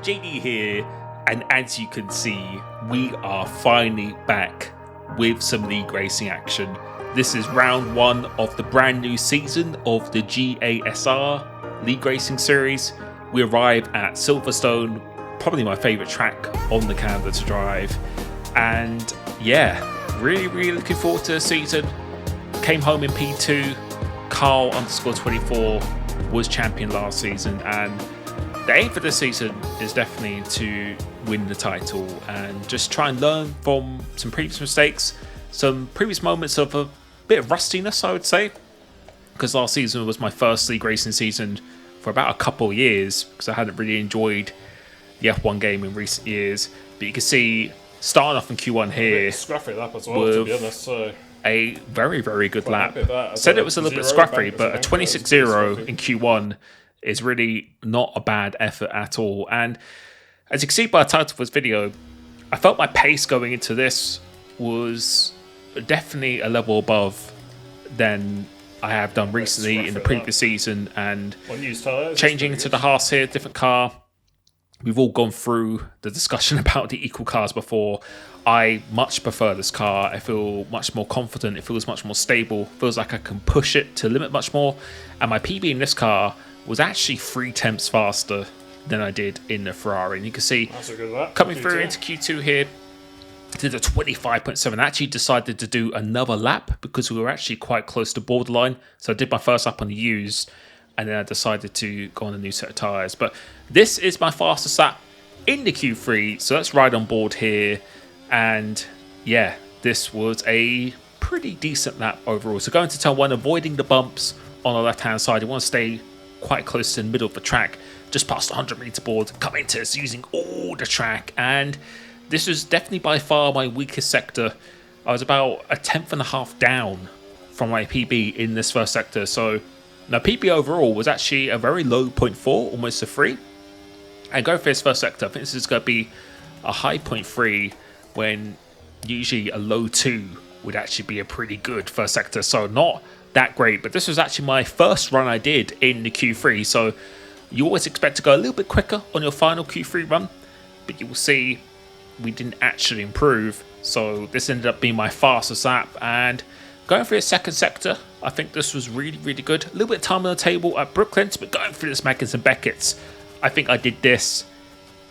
JD here, and as you can see, we are finally back with some league racing action. This is round one of the brand new season of the GASR League Racing Series. We arrive at Silverstone, probably my favourite track on the calendar to drive, and yeah, really looking forward to the season. Came home in P2. Carl_24 was champion last season, and the aim for this season is definitely to win the title and just try and learn from some previous mistakes, some previous moments of a bit of rustiness, I would say, because last season was my first league racing season for about a couple of years because I hadn't really enjoyed the F1 game in recent years. But you can see starting off in Q1 here, scruffy lap as well, to be honest. So a very good lap. Said it was a little bit scruffy, but a 26-0 in Q1 is really not a bad effort at all. And as you can see by the title of this video, I felt my pace going into this was definitely a level above than I have done recently in the previous season. And changing into the Haas here, different car. We've all gone through the discussion about the equal cars before. I much prefer this car. I feel much more confident. It feels much more stable. Feels like I can push it to limit much more. And my PB in this car was actually 3 tenths faster than I did in the Ferrari. And you can see coming through into Q2 here, did a 25.7. I actually decided to do another lap because we were actually quite close to borderline. So I did my first lap on the used, and then I decided to go on a new set of tyres. But this is my fastest lap in the Q3, so let's ride on board here. And yeah, this was a pretty decent lap overall. So going to turn 1, avoiding the bumps on the left-hand side. You want to stay quite close to the middle of the track, just past the 100-meter board, come into this using all the track. And this was definitely by far my weakest sector. I was about a 1/10.5 down from my PB in this first sector. So now PB overall was actually a very low 0.4, almost a 3. And going for this first sector, I think this is going to be a high 0.3 when usually a low 2 would actually be a pretty good first sector. So not that great, but this was actually my first run I did in the Q3. So you always expect to go a little bit quicker on your final Q3 run, but you will see we didn't actually improve. So this ended up being my fastest lap, and going through the second sector, I think this was really good. A little bit of time on the table at Brooklands, but going through this Maggins and Beckett's, I think I did this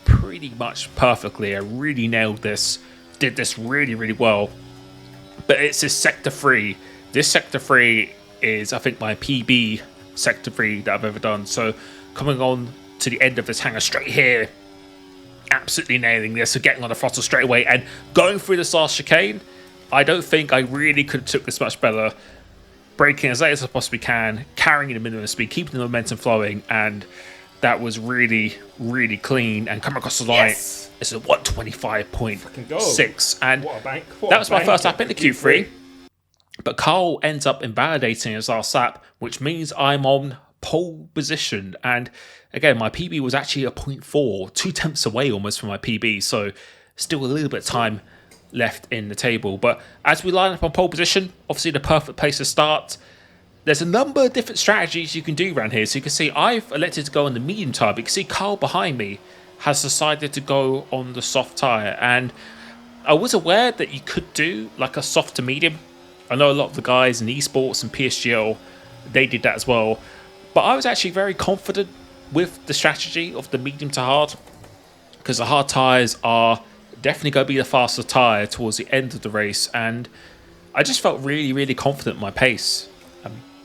pretty much perfectly. I really nailed this, did this really well. But it's this sector 3. This sector 3 is, I think, my PB sector 3 that I've ever done. So coming on to the end of this hangar straight here, absolutely nailing this. So getting on the throttle straight away and going through this last chicane, I don't think I really could have took this much better. Braking as late as I possibly can, carrying the minimum speed, keeping the momentum flowing, and that was really clean. And coming across the line, it's a 125.6, and that was my first lap in the Q3. But Carl ends up invalidating his last lap, which means I'm on pole position. And again, my PB was actually a 0.4, 2 tenths away almost from my PB, so still a little bit of time left in the table. But as we line up on pole position, obviously the perfect place to start. There's a number of different strategies you can do around here. So you can see I've elected to go on the medium tyre, but you can see Carl behind me has decided to go on the soft tyre. And I was aware that you could do like a soft to medium. I know a lot of the guys in esports and PSGL, they did that as well. But I was actually very confident with the strategy of the medium to hard, because the hard tyres are definitely going to be the faster tyre towards the end of the race. And I just felt really confident in my pace.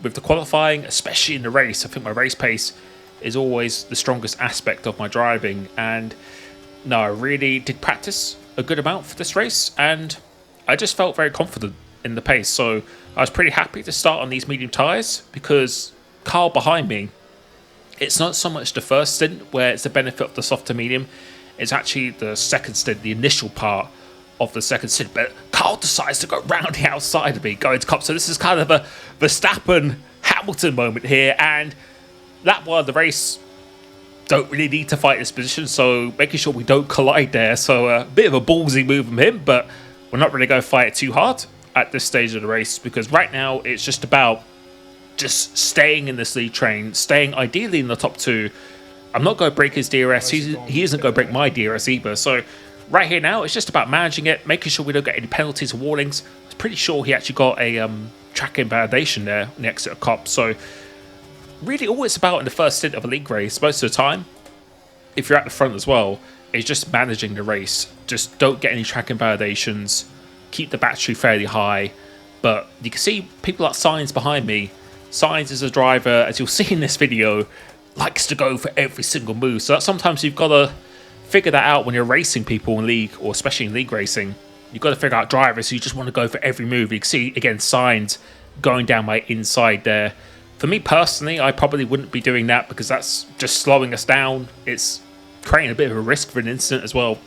With the qualifying, especially in the race, I think my race pace is always the strongest aspect of my driving. And no, I really did practice a good amount for this race, and I just felt very confident in the pace. So I was pretty happy to start on these medium tyres, because Carl behind me, it's not so much the first stint where it's the benefit of the soft to medium, it's actually the second stint, the initial part of the second stint. But Carl decides to go round the outside of me, going to cop. So this is kind of a Verstappen-Hamilton moment here, and lap 1 of the race, don't really need to fight this position, so making sure we don't collide there. So a bit of a ballsy move from him, but we're not really going to fight it too hard at this stage of the race, because right now it's just about just staying in this lead train, staying ideally in the top 2, I'm not going to break his DRS. He isn't going to break my DRS either. So right here now, it's just about managing it, making sure we don't get any penalties or warnings. I was pretty sure he actually got a track invalidation there on the exit of cop. So really all it's about in the first stint of a league race, most of the time, if you're at the front as well, is just managing the race. Just don't get any track invalidations. Keep the battery fairly high. But you can see people like Sainz behind me. Sainz is a driver, as you'll see in this video, likes to go for every single move. So sometimes you've got to figure that out when you're racing people in league, or especially in league racing. You've got to figure out drivers who just want to go for every move. You can see, again, Sainz going down my inside there. For me personally, I probably wouldn't be doing that because that's just slowing us down. It's creating a bit of a risk for an incident as well.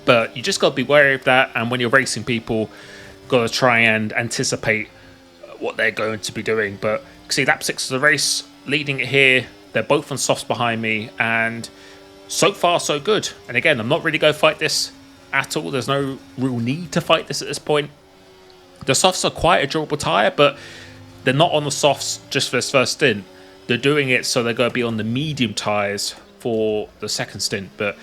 But you just got to be wary of that. And when you're racing people, got to try and anticipate what they're going to be doing. But you can see lap 6 of the race, leading it here. They're both on softs behind me, and so far so good. And again, I'm not really going to fight this at all. There's no real need to fight this at this point. The softs are quite a durable tyre, but they're not on the softs just for this first stint. They're doing it so they're going to be on the medium tyres for the second stint. But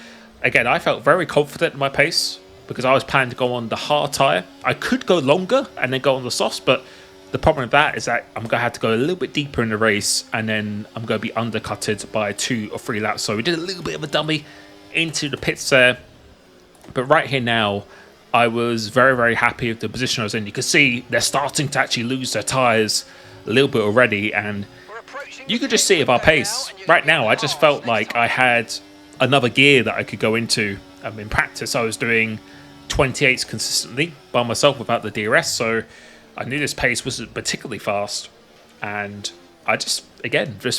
again, I felt very confident in my pace because I was planning to go on the hard tyre. I could go longer and then go on the softs, but the problem with that is that I'm going to have to go a little bit deeper in the race, and then I'm going to be undercutted by 2 or 3 laps. So we did a little bit of a dummy into the pits there. But right here now, I was very, very happy with the position I was in. You can see they're starting to actually lose their tyres a little bit already, and you could just see of our pace. Right now, I just felt like I had another gear that I could go into. In practice, I was doing 28s consistently by myself without the DRS, so I knew this pace wasn't particularly fast, and I just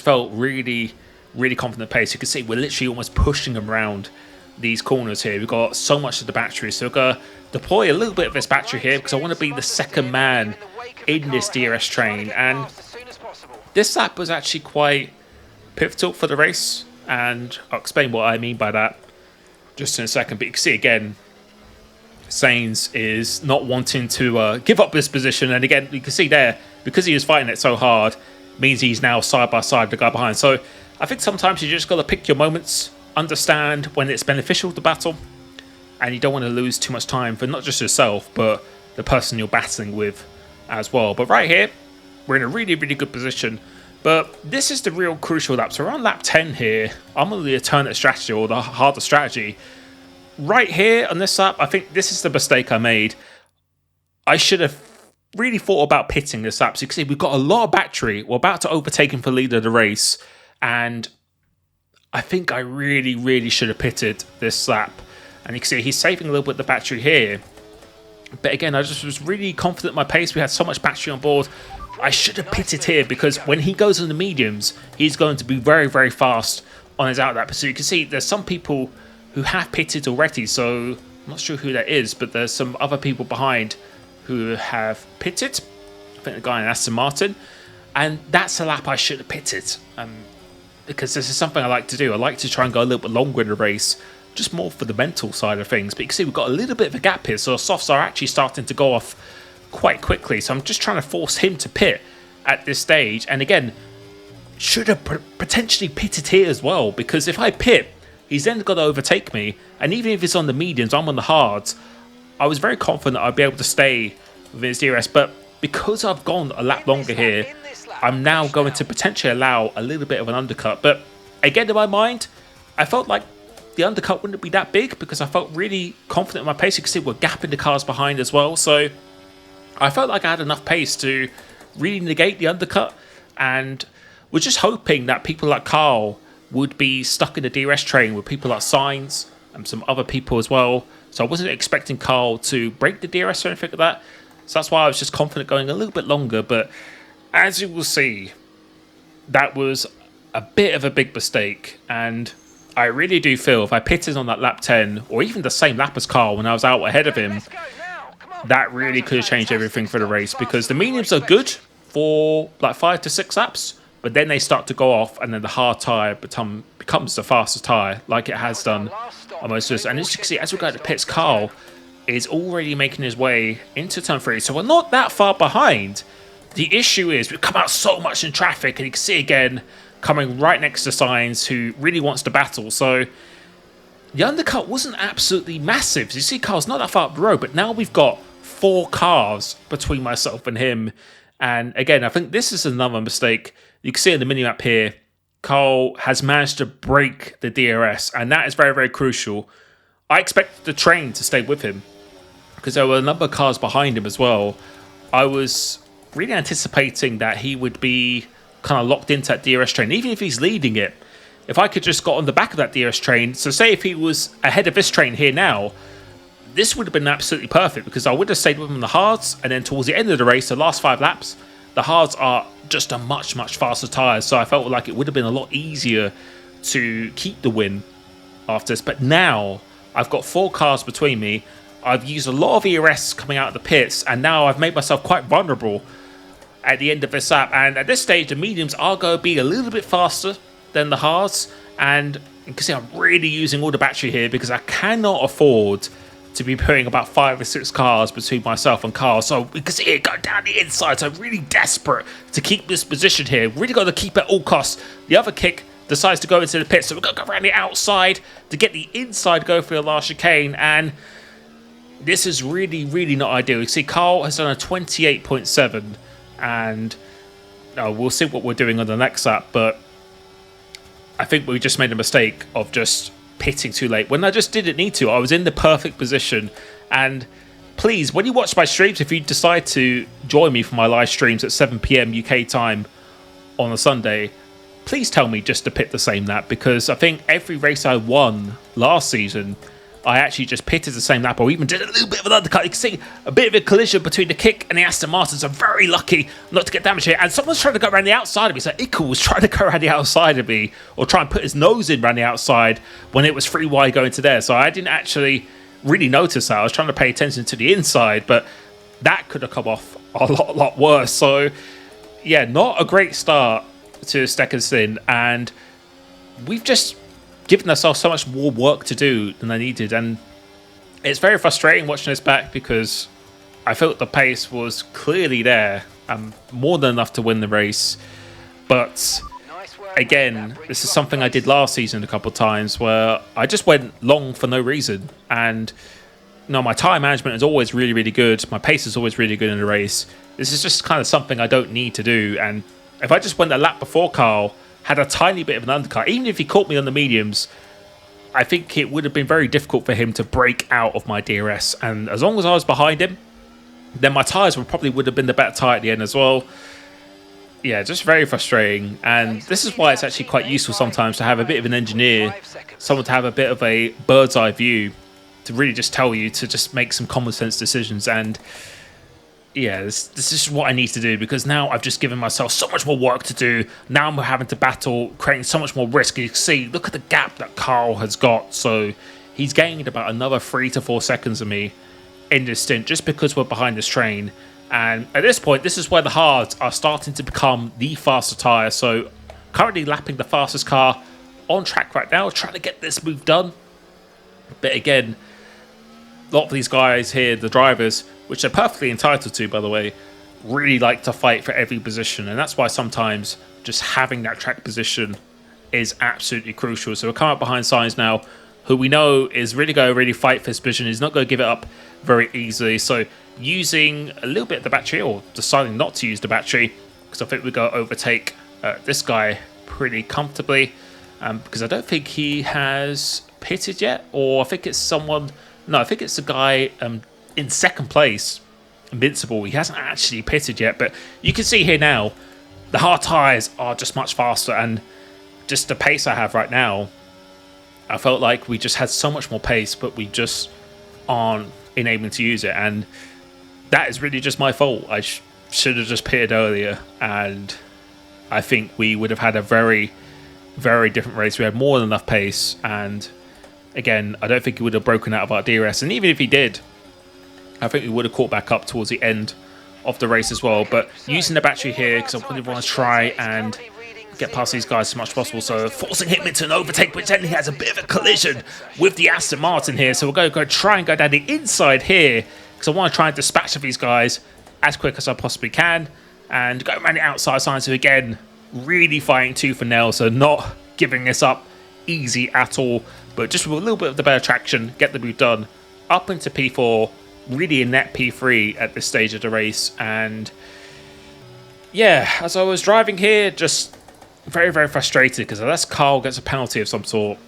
felt really, really confident pace. You can see we're literally almost pushing them around these corners here. We've got so much of the battery, so we're going to deploy a little bit of this battery here because I want to be the second man in this DRS train. And this lap was actually quite pivotal for the race, and I'll explain what I mean by that just in a second. But you can see again, Sainz is not wanting to give up this position, and again you can see there, because he was fighting it so hard, means he's now side by side the guy behind. So I think sometimes you just got to pick your moments, understand when it's beneficial to battle, and you don't want to lose too much time for not just yourself but the person you're battling with as well. But right here we're in a really, really good position, but this is the real crucial lap. So we're on lap 10 here. I'm on the alternate strategy, or the harder strategy. Right here on this lap, I think this is the mistake I made. I should have really thought about pitting this lap. So you can see we've got a lot of battery. We're about to overtake him for leader of the race. And I think I really, really should have pitted this lap. And you can see he's saving a little bit of the battery here. But again, I just was really confident in my pace. We had so much battery on board. I should have pitted here because when he goes in the mediums, he's going to be very, very fast on his out lap. So you can see there's some people who have pitted already, so I'm not sure who that is, but there's some other people behind who have pitted. I think the guy in Aston Martin, and that's a lap I should have pitted, because this is something I like to do. I like to try and go a little bit longer in the race, just more for the mental side of things. But you can see we've got a little bit of a gap here, so our softs are actually starting to go off quite quickly. So I'm just trying to force him to pit at this stage, and again, should have potentially pitted here as well, because if I pit, he's then got to overtake me, and even if it's on the mediums, I'm on the hards. I was very confident I'd be able to stay with his DRS, but because I've gone a lap longer here, I'm now going to potentially allow a little bit of an undercut. But again, in my mind, I felt like the undercut wouldn't be that big because I felt really confident in my pace. You can see we're gapping the cars behind as well, so I felt like I had enough pace to really negate the undercut, and we're just hoping that people like Carl would be stuck in the DRS train with people like Sainz and some other people as well. So I wasn't expecting Carl to break the DRS or anything like that. So that's why I was just confident going a little bit longer. But as you will see, that was a bit of a big mistake. And I really do feel if I pitted on that lap 10, or even the same lap as Carl when I was out ahead of him, that really could have changed everything for the race. Because the mediums are good for like 5 to 6 laps, but then they start to go off, and then the hard tyre becomes the fastest tyre, like it has done on most of this. And as you can see, as we go to pits, Carl is already making his way into turn 3. So we're not that far behind. The issue is we've come out so much in traffic, and you can see again, coming right next to Sainz, who really wants to battle. So the undercut wasn't absolutely massive. You see, Carl's not that far up the road, but now we've got 4 cars between myself and him. And again, I think this is another mistake. You can see in the minimap here, Carl has managed to break the DRS, and that is very, very crucial. I expected the train to stay with him because there were a number of cars behind him as well. I was really anticipating that he would be kind of locked into that DRS train, even if he's leading it. If I could just got on the back of that DRS train, so say if he was ahead of this train here now, this would have been absolutely perfect because I would have stayed with him in the hards, and then towards the end of the race, the last 5 laps, the hards are just a much, much faster tyre, so I felt like it would have been a lot easier to keep the win after this. But now I've got 4 cars between me. I've used a lot of ERS coming out of the pits, and now I've made myself quite vulnerable at the end of this lap. And at this stage, the mediums are going to be a little bit faster than the hards, and you can see I'm really using all the battery here because I cannot afford to be putting about 5 or 6 cars between myself and Carl. So we can see it go down the inside, so I'm really desperate to keep this position here. Really got to keep it at all costs. The other kick decides to go into the pit, so we're going to go around the outside to get the inside go for the last chicane, and this is really, really not ideal. You see Carl has done a 28.7, and we'll see what we're doing on the next lap, but I think we just made a mistake of just pitting too late when I just didn't need to. I was in the perfect position. And please, when you watch my streams, if you decide to join me for my live streams at 7 PM UK time on a Sunday, please tell me just to pit the same lap, because I think every race I won last season, I actually just pitted the same lap or even did a little bit of an undercut. You can see a bit of a collision between the kick and the Aston Martins. I'm very lucky not to get damaged here. And someone's trying to go around the outside of me. So Ickle was trying to go around the outside of me or try and put his nose in around the outside when it was free wide going to there. So I didn't actually really notice that. I was trying to pay attention to the inside, but that could have come off a lot worse. So yeah, not a great start to Stekkensin. And we've just given ourselves so much more work to do than I needed, and it's very frustrating watching this back because I felt the pace was clearly there and more than enough to win the race. But again, this is something I did last season a couple of times where I just went long for no reason, and my tyre management is always really, really good. My pace is always really good in the race. This is just kind of something I don't need to do, and if I just went a lap before Carl, had a tiny bit of an undercut, even if he caught me on the mediums, I think it would have been very difficult for him to break out of my DRS. And as long as I was behind him, then my tyres would have been the better tyre at the end as well. Yeah, just very frustrating. And this is why it's actually quite useful sometimes to have a bit of an engineer, someone to have a bit of a bird's eye view to really just tell you to just make some common sense decisions. And yeah, this is what I need to do, because now I've just given myself so much more work to do. Now I'm having to battle, creating so much more risk. You can see, look at the gap that Carl has got. So he's gained about another 3 to 4 seconds of me in this stint just because we're behind this train. And at this point, this is where the hards are starting to become the faster tyre. So currently lapping the fastest car on track right now, trying to get this move done. But again, a lot of these guys here, the drivers, which they're perfectly entitled to, by the way, really like to fight for every position. And that's why sometimes just having that track position is absolutely crucial. So we're coming up behind Sainz now, who we know is really going to really fight for his position. He's not going to give it up very easily. So using a little bit of the battery, or deciding not to use the battery, because I think we're going to overtake this guy pretty comfortably. Because I don't think he has pitted yet, or I think it's someone... No, I think it's the guy in second place, Invincible. He hasn't actually pitted yet, but you can see here now, the hard tyres are just much faster, and just the pace I have right now, I felt like we just had so much more pace, but we just aren't enabling to use it, and that is really just my fault. I should have just pitted earlier, and I think we would have had a very, very different race. We had more than enough pace, and again, I don't think he would have broken out of our DRS. And even if he did, I think we would have caught back up towards the end of the race as well. But using the battery here, because I really want to try and get past these guys as much as possible. So forcing him into an overtake, but then he has a bit of a collision with the Aston Martin here. So we're going to go try and go down the inside here, because I want to try and dispatch of these guys as quick as I possibly can. And go around the outside sign. So again, really fighting tooth and nail, so not giving this up easy at all, but just with a little bit of the better traction, get the move done. Up into P4, really a net P3 at this stage of the race. And yeah, as I was driving here, just very, very frustrated because unless Carl gets a penalty of some sort,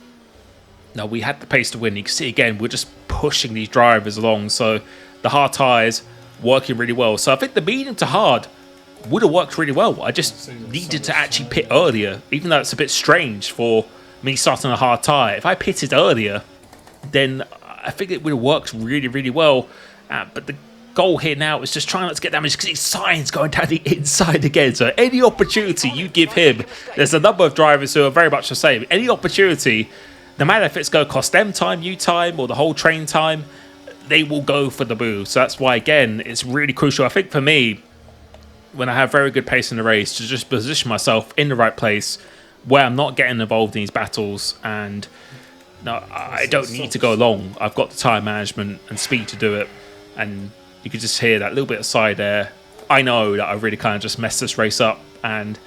no, we had the pace to win. You can see again, we're just pushing these drivers along. So the hard tyres working really well. So I think the medium to hard would have worked really well. I just needed to actually pit earlier, even though it's a bit strange for me starting a hard tyre. If I pitted earlier, then I think it would have worked really, really well. But the goal here now is just trying not to get damaged because his sign's going down the inside again. So any opportunity you give him, there's a number of drivers who are very much the same. Any opportunity, no matter if it's going to cost them time, you time, or the whole train time, they will go for the move. So that's why, again, it's really crucial. I think for me, when I have very good pace in the race, to just position myself in the right place where I'm not getting involved in these battles. And no, I don't need to go long. I've got the time management and speed to do it. And you can just hear that little bit of side air. I know that I really kind of just messed this race up. And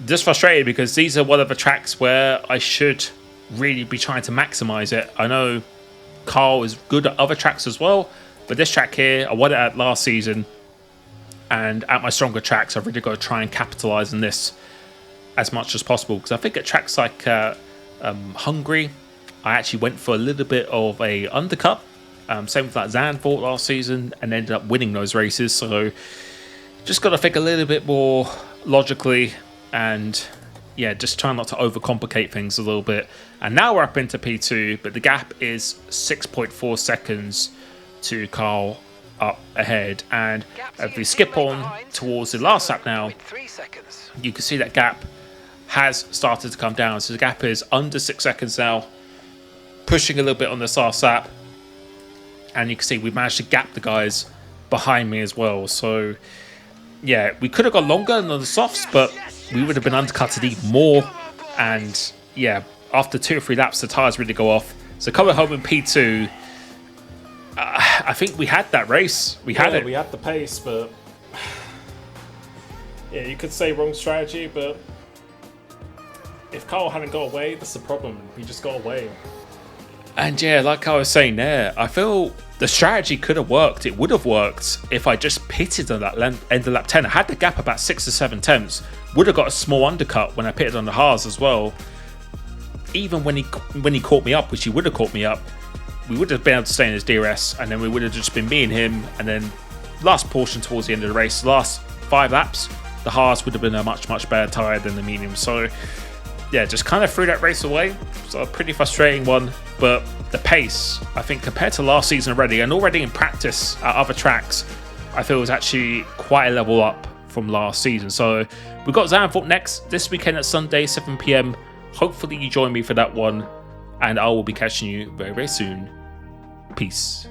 just frustrated because these are one of the tracks where I should really be trying to maximize it. I know Carl is good at other tracks as well, but this track here, I won it at last season, and at my stronger tracks, I've really got to try and capitalize on this as much as possible. Because I think at tracks like Hungary, I actually went for a little bit of a undercut. Same with that Zandvoort last season, and ended up winning those races. So just got to think a little bit more logically, and yeah, just try not to overcomplicate things a little bit. And now we're up into P2, but the gap is 6.4 seconds to Carl up ahead. And if we skip on towards the last lap now, you can see that gap has started to come down. So the gap is under 6 seconds now, pushing a little bit on this last lap. And you can see we've managed to gap the guys behind me as well. So yeah, we could have gone longer than the softs, but we would have been undercutted even more. And yeah, after 2 or 3 laps, the tyres really go off. So coming home in P2, I think we had that race. We had it. We had the pace, but yeah, you could say wrong strategy, but if Carl hadn't got away, that's the problem. He just got away. And yeah, like I was saying there, I feel the strategy could have worked. It would have worked if I just pitted on that end of lap 10. I had the gap about 6 or 7 tenths. Would have got a small undercut when I pitted on the hards as well. Even when he caught me up, which he would have caught me up, we would have been able to stay in his DRS, and then we would have just been me and him. And then last portion towards the end of the race, the last 5 laps, the hards would have been a much, much better tyre than the medium. So yeah, just kind of threw that race away. So a pretty frustrating one. But the pace, I think, compared to last season already, and already in practice at other tracks, I feel was actually quite a level up from last season. So we've got Zandvoort next this weekend at Sunday, 7 PM. Hopefully you join me for that one, and I will be catching you very, very soon. Peace.